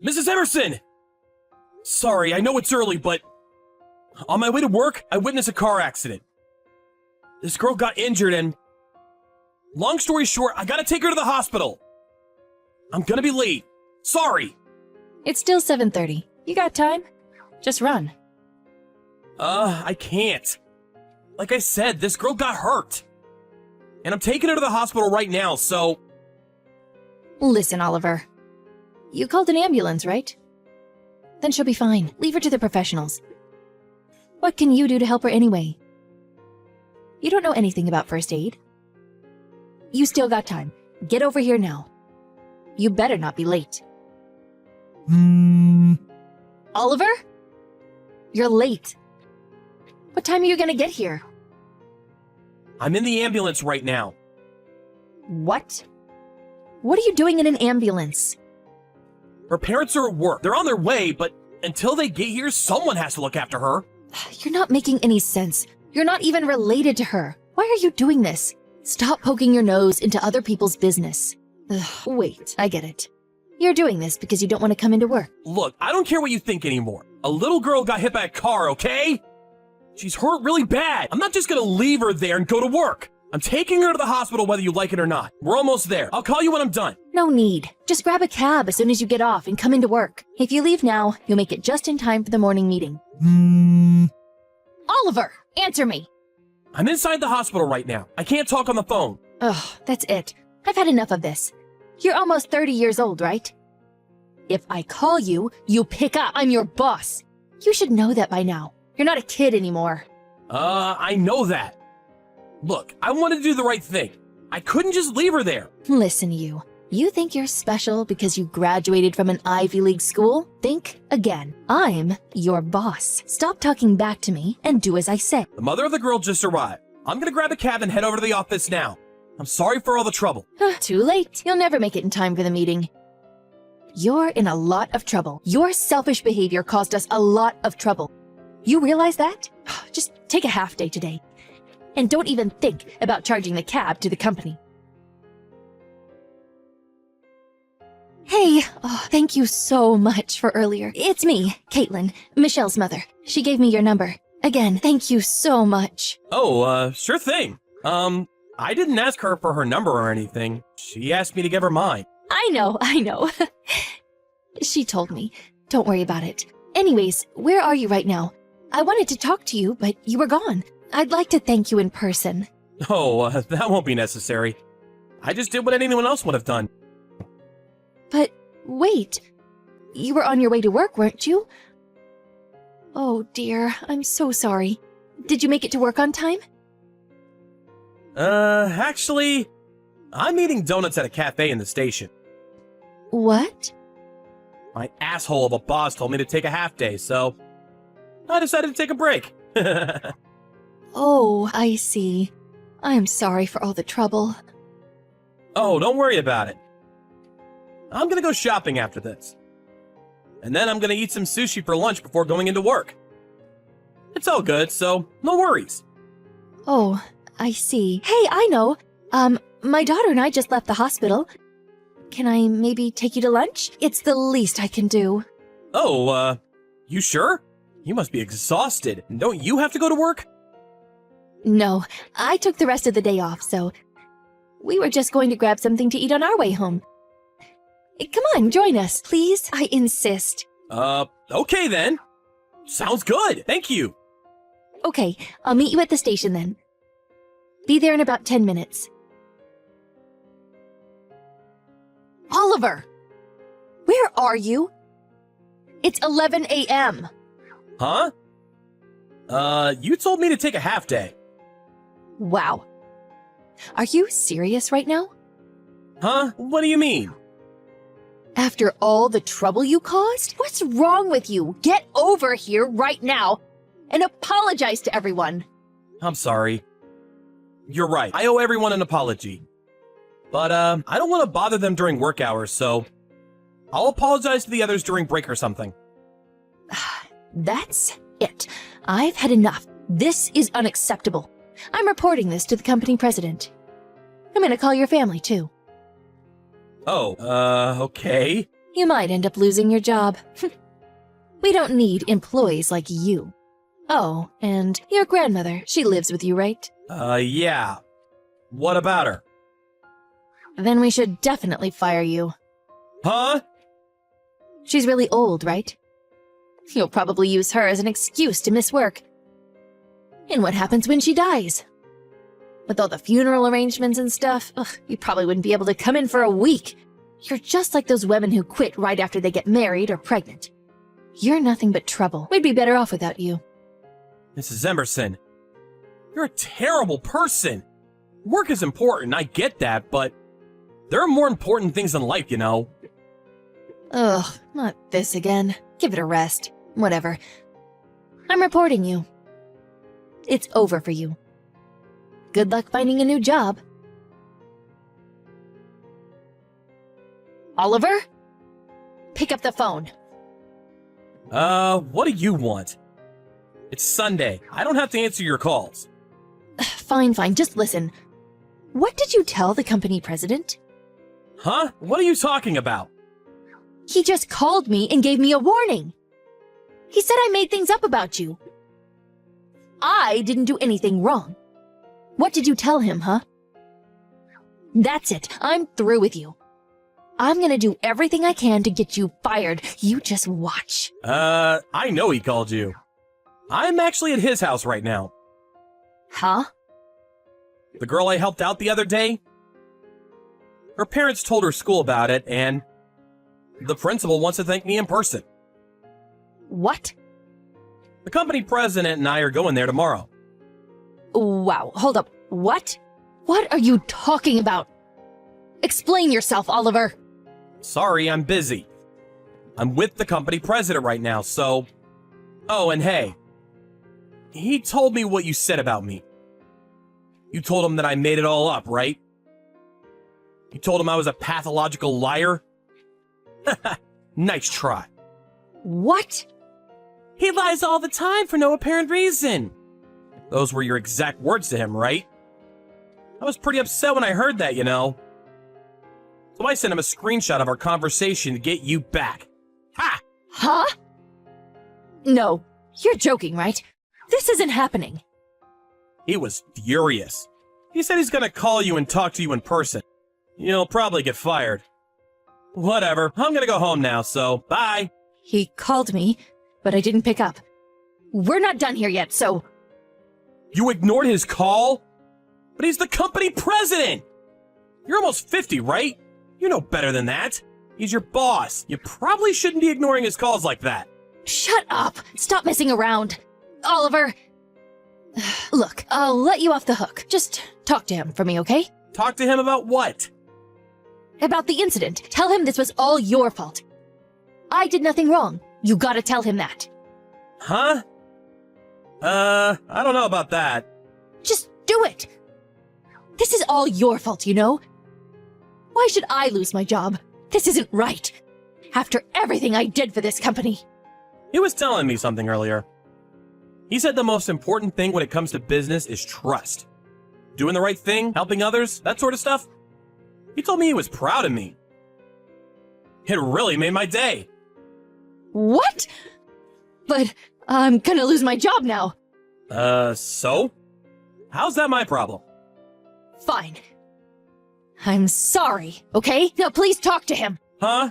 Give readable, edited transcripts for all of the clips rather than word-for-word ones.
Mrs. Emerson! Sorry, I know it's early, but on my way to work, I witnessed a car accident. This girl got injured and, long story short, I gotta take her to the hospital. I'm gonna be late. Sorry. It's still 7:30. You got time? Just run. I can't. Like I said, this girl got hurt. And I'm taking her to the hospital right now, so... Listen, Oliver. You called an ambulance, right? Then she'll be fine. Leave her to the professionals. What can you do to help her anyway? You don't know anything about first aid. You still got time. Get over here now. You better not be late. Oliver? You're late. What time are you gonna get here? I'm in the ambulance right now. What? What are you doing in an ambulance? Her parents are at work. They're on their way, but until they get here, someone has to look after her. You're not making any sense. You're not even related to her. Why are you doing this? Stop poking your nose into other people's business. Wait, I get it. You're doing this because you don't want to come into work. Look, I don't care what you think anymore. A little girl got hit by a car, okay? She's hurt really bad. I'm not just gonna leave her there and go to work. I'm taking her to the hospital whether you like it or not. We're almost there. I'll call you when I'm done. No need. Just grab a cab as soon as you get off and come into work. If you leave now, you'll make it just in time for the morning meeting. Oliver, answer me. I'm inside the hospital right now. I can't talk on the phone. Ugh, that's it. I've had enough of this. You're almost 30 years old, right? If I call you, you pick up. I'm your boss. You should know that by now. You're not a kid anymore. I know that. Look, I wanted to do the right thing. I couldn't just leave her there. Listen, you. You think you're special because you graduated from an Ivy League school? Think again. I'm your boss. Stop talking back to me and do as I say. The mother of the girl just arrived. I'm gonna grab a cab and head over to the office now. I'm sorry for all the trouble. Too late. You'll never make it in time for the meeting. You're in a lot of trouble. Your selfish behavior caused us a lot of trouble. You realize that? Just take a half day today. And don't even think about charging the cab to the company. Hey, thank you so much for earlier. It's me, Caitlin, Michelle's mother. She gave me your number. Again, thank you so much. Oh, sure thing. I didn't ask her for her number or anything. She asked me to give her mine. I know. She told me. Don't worry about it. Anyways, where are you right now? I wanted to talk to you, but you were gone. I'd like to thank you in person. Oh, that won't be necessary. I just did what anyone else would have done. But wait, you were on your way to work, weren't you? Oh dear, I'm so sorry. Did you make it to work on time? Actually, I'm eating donuts at a cafe in the station. What? My asshole of a boss told me to take a half day, so I decided to take a break. Oh, I see. I'm sorry for all the trouble. Oh, don't worry about it. I'm gonna go shopping after this. And then I'm gonna eat some sushi for lunch before going into work. It's all good, so no worries. Oh, I see. Hey, I know. My daughter and I just left the hospital. Can I maybe take you to lunch? It's the least I can do. Oh, you sure? You must be exhausted. Don't you have to go to work? No, I took the rest of the day off, so we were just going to grab something to eat on our way home. Come on, join us, please. I insist. Okay then. Sounds good. Thank you. Okay, I'll meet you at the station then. Be there in about 10 minutes. Oliver! Where are you? It's 11 a.m. Huh? You told me to take a half day. Wow. Are you serious right now? Huh? What do you mean? After all the trouble you caused? What's wrong with you? Get over here right now and apologize to everyone. I'm sorry. You're right. I owe everyone an apology. But, I don't want to bother them during work hours, so I'll apologize to the others during break or something. That's it. I've had enough. This is unacceptable. I'm reporting this to the company president. I'm gonna call your family, too. Oh, okay. you might end up losing your job. We don't need employees like you. Oh, and your grandmother, she lives with you, right? Yeah. What about her? Then we should definitely fire you. Huh? She's really old, right? You'll probably use her as an excuse to miss work. And what happens when she dies? With all the funeral arrangements and stuff, you probably wouldn't be able to come in for a week. You're just like those women who quit right after they get married or pregnant. You're nothing but trouble. We'd be better off without you. Mrs. Emerson, you're a terrible person. Work is important, I get that, but there are more important things in life, you know. Ugh, not this again. Give it a rest. Whatever. I'm reporting you. It's over for you. Good luck finding a new job. Oliver? Pick up the phone. What do you want? It's Sunday. I don't have to answer your calls. Fine, just listen. What did you tell the company president? Huh? What are you talking about? He just called me and gave me a warning. He said I made things up about you. I didn't do anything wrong. What did you tell him, huh? That's it. I'm through with you. I'm gonna do everything I can to get you fired. You just watch. I know he called you. I'm actually at his house right now. Huh? The girl I helped out the other day? Her parents told her school about it, and the principal wants to thank me in person. What? The company president and I are going there tomorrow. Wow, hold up. What? What are you talking about? Explain yourself, Oliver. Sorry, I'm busy. I'm with the company president right now, so... Oh, and hey. He told me what you said about me. You told him that I made it all up, right? You told him I was a pathological liar? Nice try. What? He lies all the time for no apparent reason. Those were your exact words to him, right? I was pretty upset when I heard that, you know. So I sent him a screenshot of our conversation to get you back. Ha! Huh? No, you're joking, right? This isn't happening. He was furious. He said he's gonna call you and talk to you in person. You'll probably get fired. Whatever, I'm gonna go home now, so bye. He called me, but I didn't pick up. We're not done here yet, so... You ignored his call? But he's the company president! You're almost 50, right? You know better than that. He's your boss. You probably shouldn't be ignoring his calls like that. Shut up! Stop messing around! Oliver! Look, I'll let you off the hook. Just talk to him for me, okay? Talk to him about what? About the incident. Tell him this was all your fault. I did nothing wrong. You gotta tell him that. Huh? I don't know about that. Just do it! This is all your fault, you know? Why should I lose my job? This isn't right. After everything I did for this company. He was telling me something earlier. He said the most important thing when it comes to business is trust. Doing the right thing, helping others, that sort of stuff. He told me he was proud of me. It really made my day. What? But I'm gonna lose my job now. So? How's that my problem? Fine. I'm sorry, okay? Now please talk to him. Huh?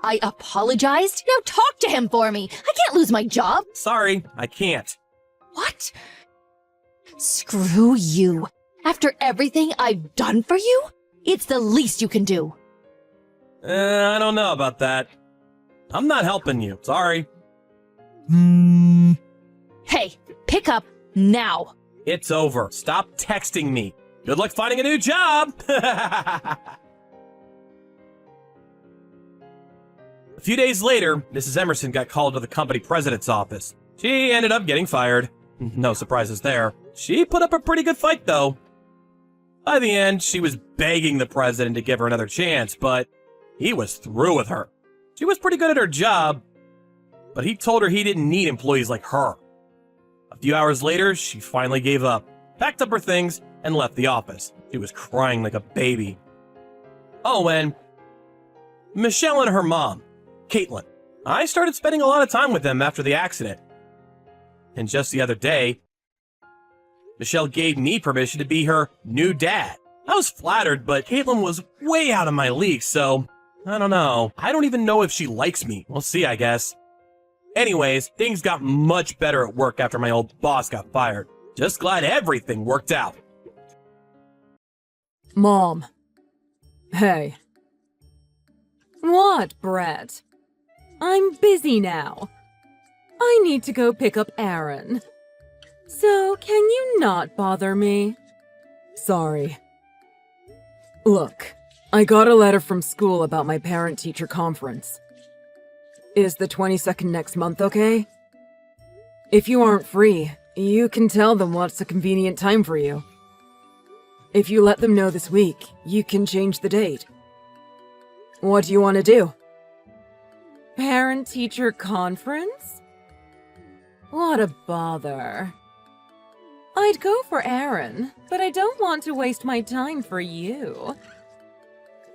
I apologized? Now talk to him for me. I can't lose my job. Sorry, I can't. What? Screw you. After everything I've done for you? It's the least you can do. I don't know about that. I'm not helping you, sorry. Hey, pick up now. It's over. Stop texting me. Good luck finding a new job! A few days later, Mrs. Emerson got called to the company president's office. She ended up getting fired. No surprises there. She put up a pretty good fight, though. By the end, she was begging the president to give her another chance, but he was through with her. She was pretty good at her job, but he told her he didn't need employees like her. A few hours later, she finally gave up, packed up her things, and left the office. She was crying like a baby. Oh, and Michelle and her mom, Caitlin. I started spending a lot of time with them after the accident. And just the other day, Michelle gave me permission to be her new dad. I was flattered, but Caitlin was way out of my league, so I don't know. I don't even know if she likes me. We'll see, I guess. Anyways, things got much better at work after my old boss got fired. Just glad everything worked out. Mom. Hey. What, Brett? I'm busy now. I need to go pick up Aaron. So, can you not bother me? Sorry. Look, I got a letter from school about my parent-teacher conference. Is the 22nd next month okay? If you aren't free, you can tell them what's a convenient time for you. If you let them know this week, you can change the date. What do you want to do? Parent-teacher conference? What a bother. I'd go for Aaron, but I don't want to waste my time for you.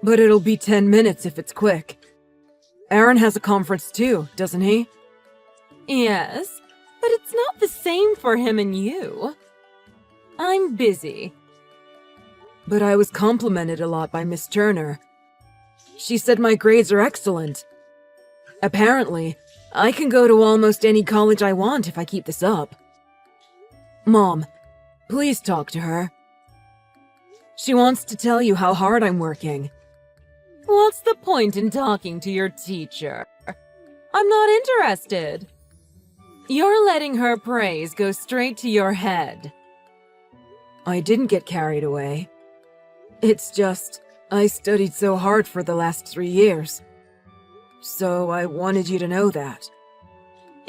But it'll be 10 minutes if it's quick. Aaron has a conference too, doesn't he? Yes, but it's not the same for him and you. I'm busy. But I was complimented a lot by Miss Turner. She said my grades are excellent. Apparently, I can go to almost any college I want if I keep this up. Mom, please talk to her. She wants to tell you how hard I'm working. What's the point in talking to your teacher? I'm not interested. You're letting her praise go straight to your head. I didn't get carried away. It's just, I studied so hard for the last 3 years. So I wanted you to know that.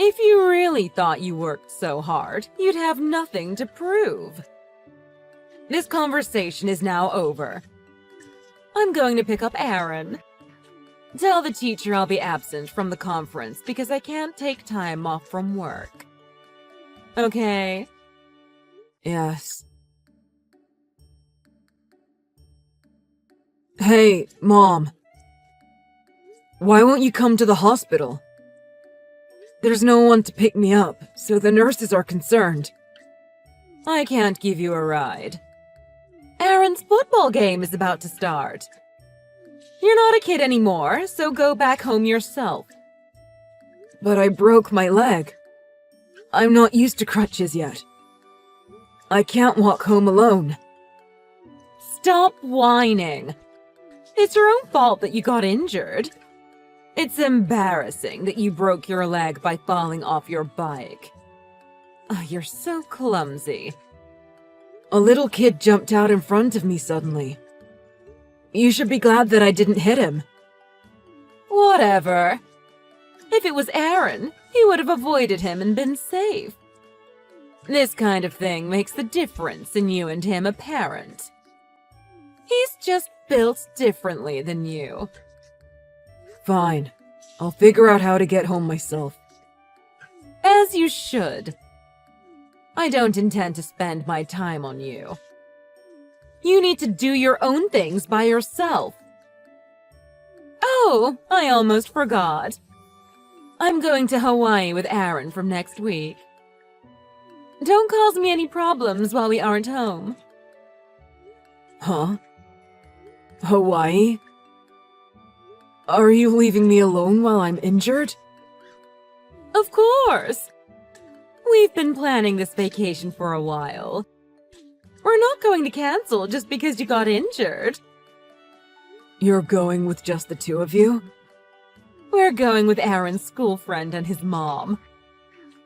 If you really thought you worked so hard, you'd have nothing to prove. This conversation is now over. I'm going to pick up Aaron. Tell the teacher I'll be absent from the conference because I can't take time off from work. Okay? Yes. Hey, Mom. Why won't you come to the hospital? There's no one to pick me up, so the nurses are concerned. I can't give you a ride. Aaron's football game is about to start. You're not a kid anymore, so go back home yourself. But I broke my leg. I'm not used to crutches yet. I can't walk home alone. Stop whining. It's your own fault that you got injured. It's embarrassing that you broke your leg by falling off your bike. Oh, you're so clumsy. A little kid jumped out in front of me suddenly. You should be glad that I didn't hit him. Whatever. If it was Aaron, he would have avoided him and been safe. This kind of thing makes the difference in you and him apparent. He's just built differently than you. Fine. I'll figure out how to get home myself. As you should. I don't intend to spend my time on you. You need to do your own things by yourself. Oh, I almost forgot. I'm going to Hawaii with Aaron from next week. Don't cause me any problems while we aren't home. Huh? Hawaii? Are you leaving me alone while I'm injured? Of course! We've been planning this vacation for a while. We're not going to cancel just because you got injured. You're going with just the two of you? We're going with Aaron's school friend and his mom.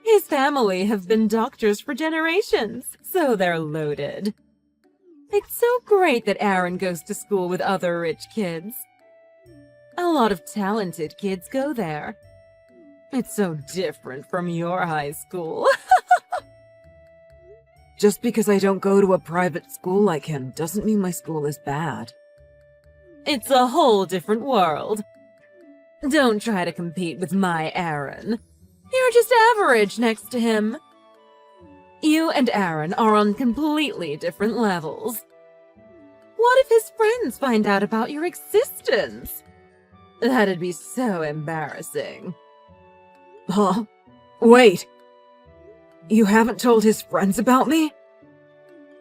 His family have been doctors for generations, so they're loaded. It's so great that Aaron goes to school with other rich kids. A lot of talented kids go there. It's so different from your high school. Just because I don't go to a private school like him doesn't mean my school is bad. It's a whole different world. Don't try to compete with my Aaron. You're just average next to him. You and Aaron are on completely different levels. What if his friends find out about your existence? That'd be so embarrassing. Huh? Wait. You haven't told his friends about me?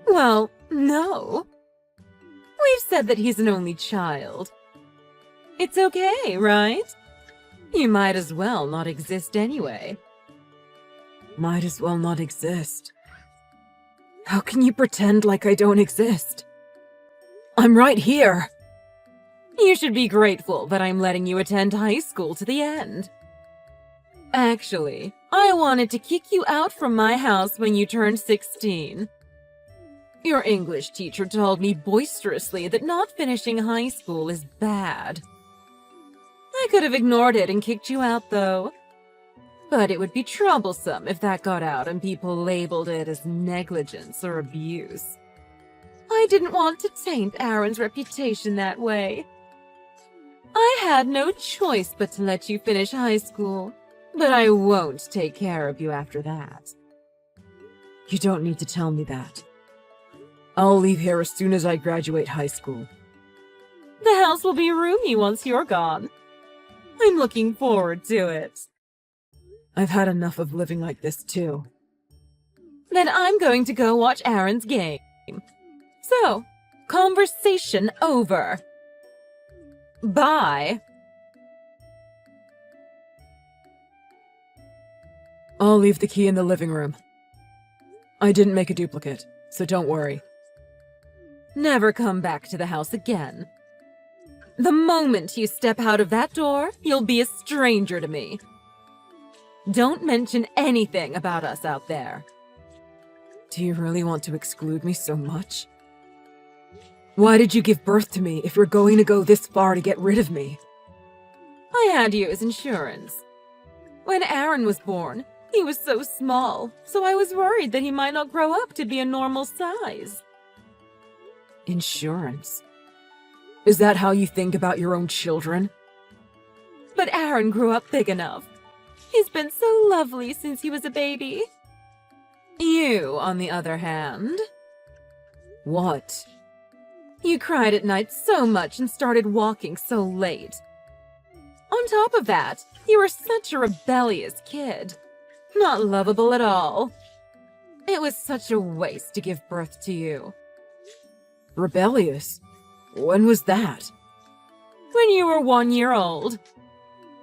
Well, no. We've said that he's an only child. It's okay, right? You might as well not exist anyway. Might as well not exist. How can you pretend like I don't exist? I'm right here. You should be grateful that I'm letting you attend high school to the end. Actually, I wanted to kick you out from my house when you turned 16. Your English teacher told me boisterously that not finishing high school is bad. I could have ignored it and kicked you out, though. But it would be troublesome if that got out and people labeled it as negligence or abuse. I didn't want to taint Aaron's reputation that way. I had no choice but to let you finish high school, but I won't take care of you after that. You don't need to tell me that. I'll leave here as soon as I graduate high school. The house will be roomy once you're gone. I'm looking forward to it. I've had enough of living like this, too. Then I'm going to go watch Aaron's game. So, conversation over. Bye. I'll leave the key in the living room. I didn't make a duplicate, so don't worry. Never come back to the house again. The moment you step out of that door, you'll be a stranger to me. Don't mention anything about us out there. Do you really want to exclude me so much? Why did you give birth to me if you're going to go this far to get rid of me? I had you as insurance. When Aaron was born, he was so small, so I was worried that he might not grow up to be a normal size. Insurance? Is that how you think about your own children? But Aaron grew up big enough. He's been so lovely since he was a baby. You, on the other hand... What? You cried at night so much and started walking so late. On top of that, you were such a rebellious kid. Not lovable at all. It was such a waste to give birth to you. Rebellious? When was that? When you were 1 year old.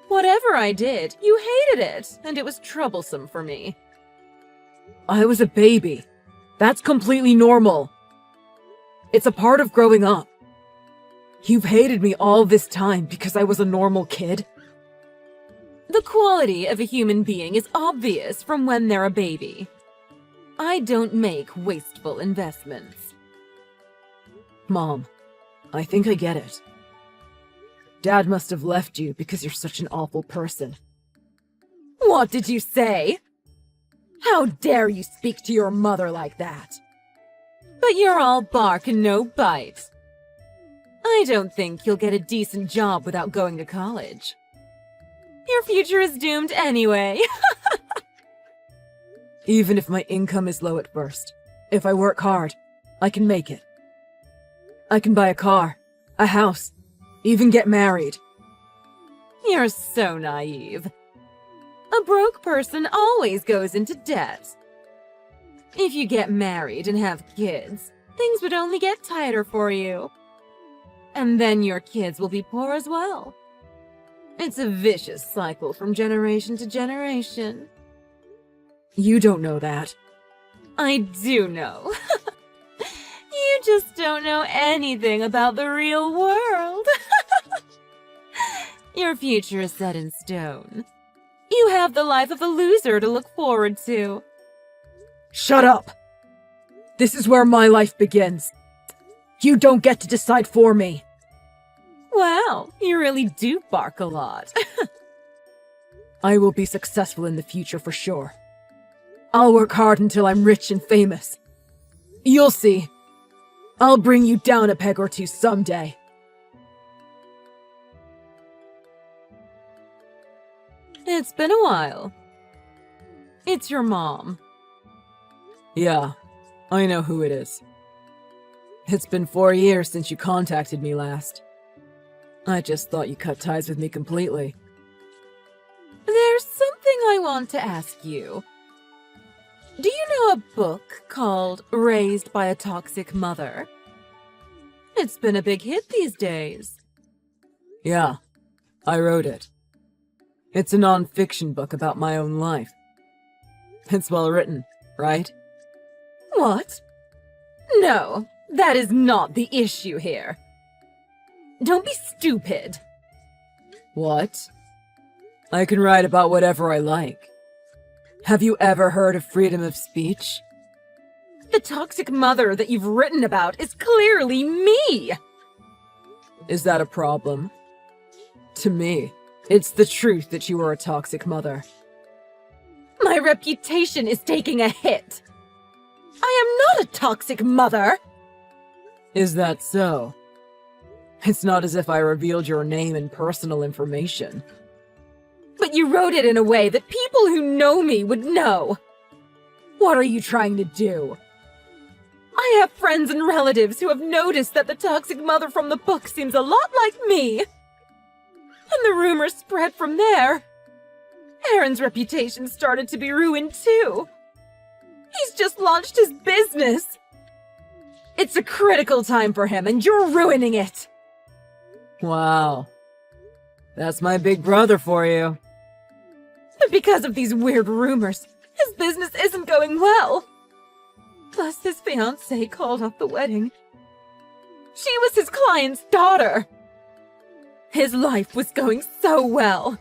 Whatever I did, you hated it, and it was troublesome for me. I was a baby. That's completely normal. It's a part of growing up. You've hated me all this time because I was a normal kid? The quality of a human being is obvious from when they're a baby. I don't make wasteful investments. Mom, I think I get it. Dad must have left you because you're such an awful person. What did you say? How dare you speak to your mother like that? But you're all bark and no bite. I don't think you'll get a decent job without going to college. Your future is doomed anyway. Even if my income is low at first, if I work hard, I can make it. I can buy a car, a house, even get married. You're so naive. A broke person always goes into debt. If you get married and have kids, things would only get tighter for you. And then your kids will be poor as well. It's a vicious cycle from generation to generation. You don't know that. I do know. You just don't know anything about the real world. Your future is set in stone. You have the life of a loser to look forward to. Shut up! This is where my life begins. You don't get to decide for me. Wow, you really do bark a lot. I will be successful in the future for sure. I'll work hard until I'm rich and famous. You'll see. I'll bring you down a peg or two someday. It's been a while. It's your mom. Yeah, I know who it is. It's been 4 years since you contacted me last. I just thought you cut ties with me completely. There's something I want to ask you. Do you know a book called Raised by a Toxic Mother? It's been a big hit these days. Yeah, I wrote it. It's a non-fiction book about my own life. It's well written, right? What? No, that is not the issue here. Don't be stupid. What? I can write about whatever I like. Have you ever heard of freedom of speech? The toxic mother that you've written about is clearly me! Is that a problem? To me, it's the truth that you are a toxic mother. My reputation is taking a hit. I am not a toxic mother! Is that so? It's not as if I revealed your name and personal information. But you wrote it in a way that people who know me would know. What are you trying to do? I have friends and relatives who have noticed that the toxic mother from the book seems a lot like me. And the rumors spread from there. Aaron's reputation started to be ruined too. He's just launched his business. It's a critical time for him, and you're ruining it. Wow. That's my big brother for you. But because of these weird rumors, his business isn't going well. Plus, his fiancée called off the wedding. She was his client's daughter. His life was going so well.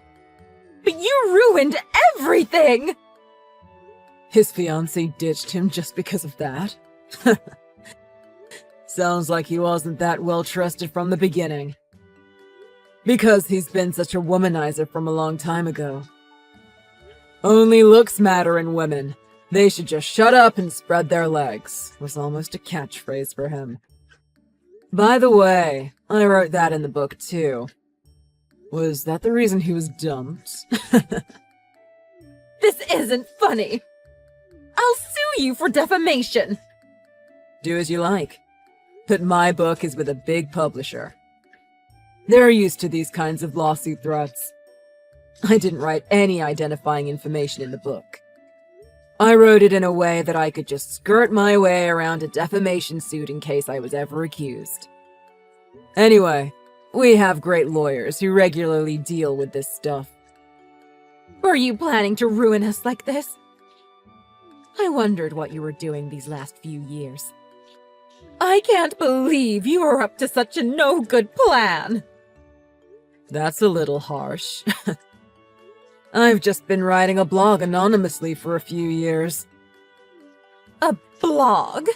But you ruined everything! His fiancée ditched him just because of that? Sounds like he wasn't that well trusted from the beginning. Because he's been such a womanizer from a long time ago. Only looks matter in women. They should just shut up and spread their legs, was almost a catchphrase for him. By the way, I wrote that in the book too. Was that the reason he was dumped? This isn't funny. I'll sue you for defamation. Do as you like. But my book is with a big publisher. They're used to these kinds of lawsuit threats. I didn't write any identifying information in the book. I wrote it in a way that I could just skirt my way around a defamation suit in case I was ever accused. Anyway, we have great lawyers who regularly deal with this stuff. Were you planning to ruin us like this? I wondered what you were doing these last few years. I can't believe you were up to such a no-good plan. That's a little harsh. I've just been writing a blog anonymously for a few years. A blog?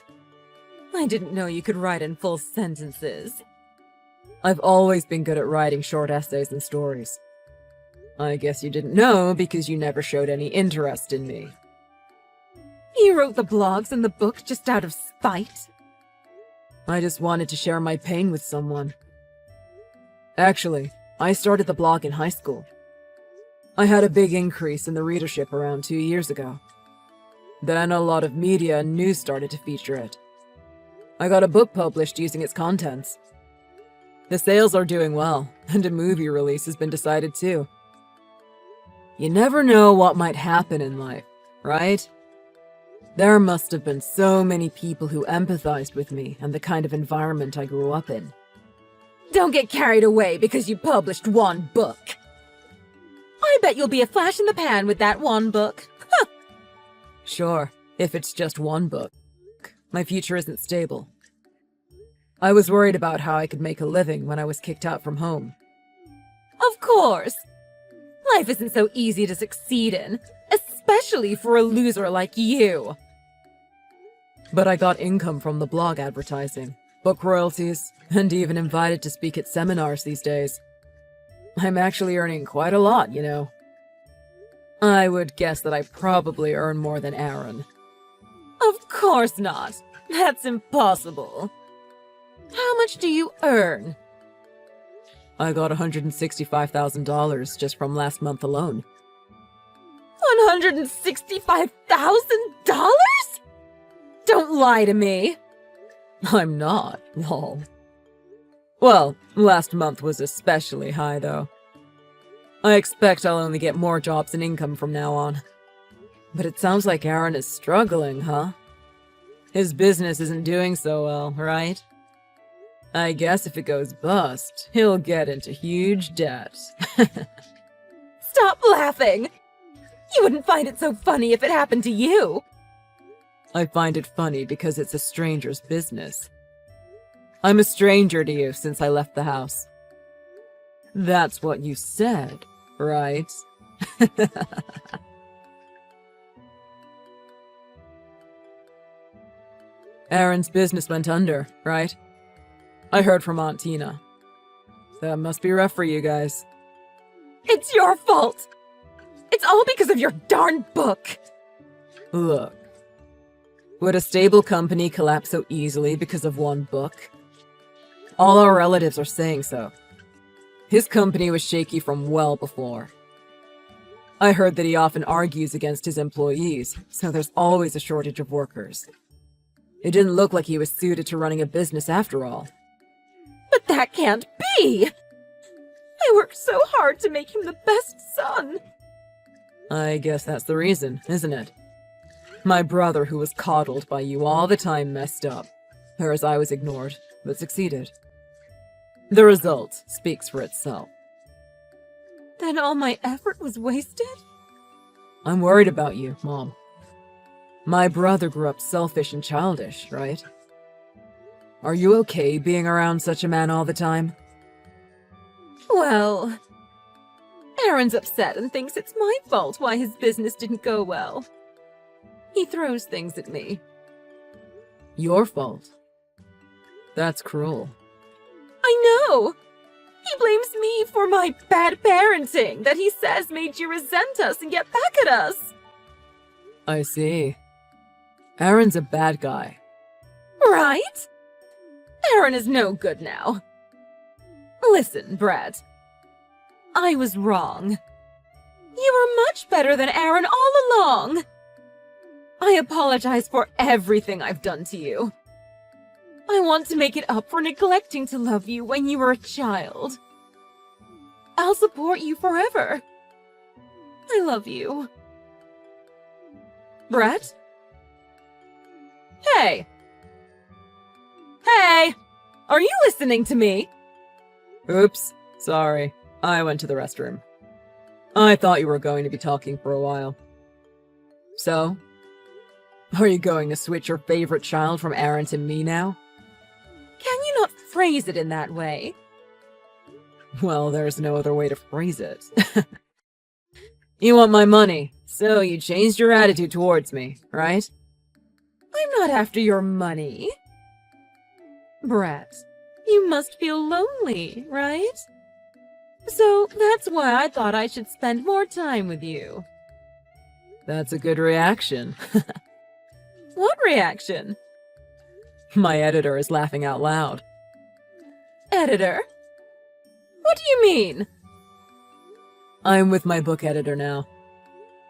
I didn't know you could write in full sentences. I've always been good at writing short essays and stories. I guess you didn't know because you never showed any interest in me. You wrote the blogs and the book just out of spite? I just wanted to share my pain with someone. Actually, I started the blog in high school. I had a big increase in the readership around 2 years ago. Then a lot of media and news started to feature it. I got a book published using its contents. The sales are doing well, and a movie release has been decided too. You never know what might happen in life, right? There must have been so many people who empathized with me and the kind of environment I grew up in. Don't get carried away because you published one book. I bet you'll be a flash in the pan with that one book. Huh. Sure, if it's just one book. My future isn't stable. I was worried about how I could make a living when I was kicked out from home. Of course. Life isn't so easy to succeed in, especially for a loser like you. But I got income from the blog advertising, book royalties, and even invited to speak at seminars these days. I'm actually earning quite a lot, you know. I would guess that I probably earn more than Aaron. Of course not. That's impossible. How much do you earn? I got $165,000 just from last month alone. $165,000? Don't lie to me. I'm not, lol. Well, last month was especially high, though. I expect I'll only get more jobs and income from now on. But it sounds like Aaron is struggling, huh? His business isn't doing so well, right? I guess if it goes bust, he'll get into huge debt. Stop laughing! You wouldn't find it so funny if it happened to you. I find it funny because it's a stranger's business. I'm a stranger to you since I left the house. That's what you said, right? Aaron's business went under, right? I heard from Aunt Tina. That must be rough for you guys. It's your fault! It's all because of your darn book! Look. Would a stable company collapse so easily because of one book? All our relatives are saying so. His company was shaky from well before. I heard that he often argues against his employees, so there's always a shortage of workers. It didn't look like he was suited to running a business after all. But that can't be! I worked so hard to make him the best son! I guess that's the reason, isn't it? My brother, who was coddled by you all the time, messed up, whereas I was ignored, but succeeded. The result speaks for itself. Then all my effort was wasted? I'm worried about you, Mom. My brother grew up selfish and childish, right? Are you okay being around such a man all the time? Well, Aaron's upset and thinks it's my fault why his business didn't go well. He throws things at me. Your fault? That's cruel. I know! He blames me for my bad parenting that he says made you resent us and get back at us. I see. Aaron's a bad guy. Right? Aaron is no good now. Listen, Brett. I was wrong. You were much better than Aaron all along. I apologize for everything I've done to you. I want to make it up for neglecting to love you when you were a child. I'll support you forever. I love you. Brett? Hey! Hey! Are you listening to me? Oops, sorry. I went to the restroom. I thought you were going to be talking for a while. So? Are you going to switch your favorite child from Aaron to me now? Can you not phrase it in that way? Well, there's no other way to phrase it. You want my money, so you changed your attitude towards me, right? I'm not after your money. Brett, you must feel lonely, right? So that's why I thought I should spend more time with you. That's a good reaction. What reaction? My editor is laughing out loud. Editor? What do you mean? I'm with my book editor now.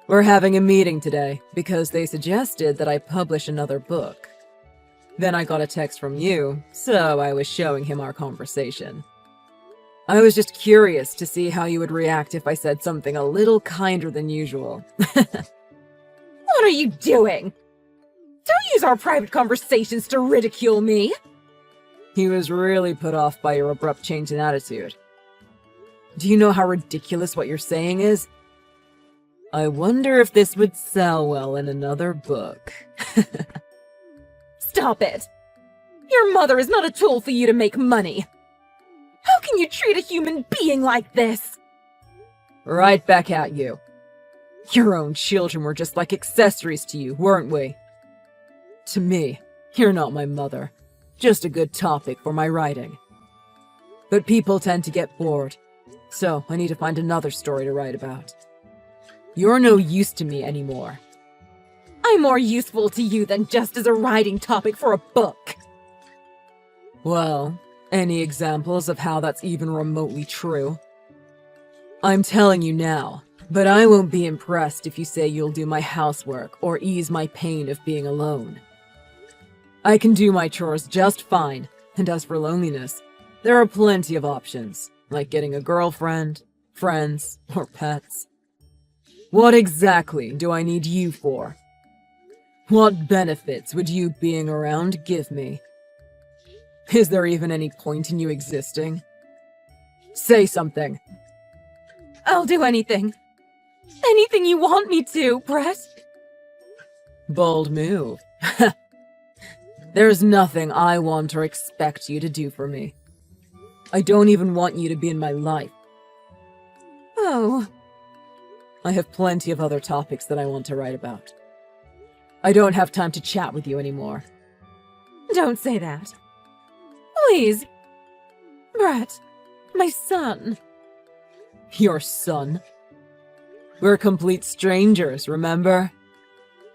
We're having a meeting today because they suggested that I publish another book. Then I got a text from you, so I was showing him our conversation. I was just curious to see how you would react if I said something a little kinder than usual. What are you doing? Don't use our private conversations to ridicule me. He was really put off by your abrupt change in attitude. Do you know how ridiculous what you're saying is? I wonder if this would sell well in another book. Stop it! Your mother is not a tool for you to make money. How can you treat a human being like this? Right back at you. Your own children were just like accessories to you, weren't we? To me, you're not my mother. Just a good topic for my writing. But people tend to get bored, so I need to find another story to write about. You're no use to me anymore. I'm more useful to you than just as a writing topic for a book. Well, any examples of how that's even remotely true? I'm telling you now, but I won't be impressed if you say you'll do my housework or ease my pain of being alone. I can do my chores just fine, and as for loneliness, There are plenty of options, like getting a girlfriend, friends, or pets. What exactly do I need you for? What benefits would you being around give me? Is there even any point in you existing? Say something. I'll do anything. Anything you want me to, Brett. Bold move. There's nothing I want or expect you to do for me. I don't even want you to be in my life. Oh, I have plenty of other topics that I want to write about. I don't have time to chat with you anymore. don't say that. Please. Brett, my son. Your son? We're complete strangers, remember?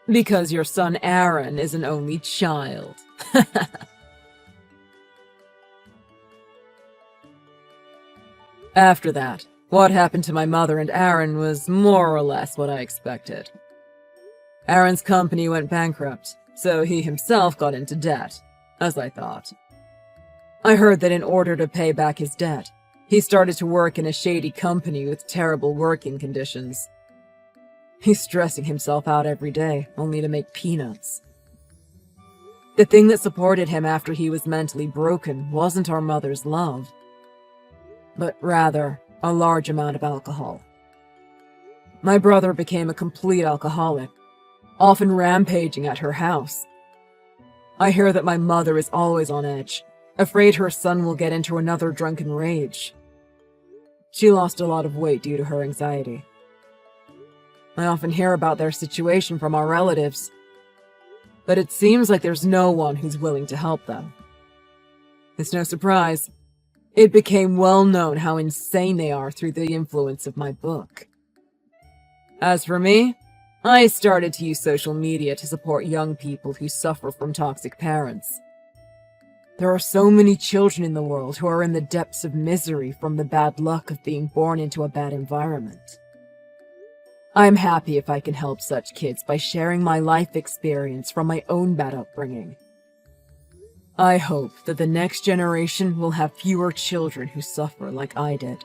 Because your son Aaron is an only child. After that, what happened to my mother and Aaron was more or less what I expected. Aaron's company went bankrupt, so he himself got into debt, as I thought. I heard that in order to pay back his debt, he started to work in a shady company with terrible working conditions. He's stressing himself out every day, only to make peanuts. The thing that supported him after he was mentally broken wasn't our mother's love, but rather a large amount of alcohol. My brother became a complete alcoholic, often rampaging at her house. I hear that my mother is always on edge, afraid her son will get into another drunken rage. She lost a lot of weight due to her anxiety. I often hear about their situation from our relatives, but it seems like there's no one who's willing to help them. It's no surprise. It became well known how insane they are through the influence of my book. As for me, I started to use social media to support young people who suffer from toxic parents. There are so many children in the world who are in the depths of misery from the bad luck of being born into a bad environment. I'm happy if I can help such kids by sharing my life experience from my own bad upbringing. I hope that the next generation will have fewer children who suffer like I did.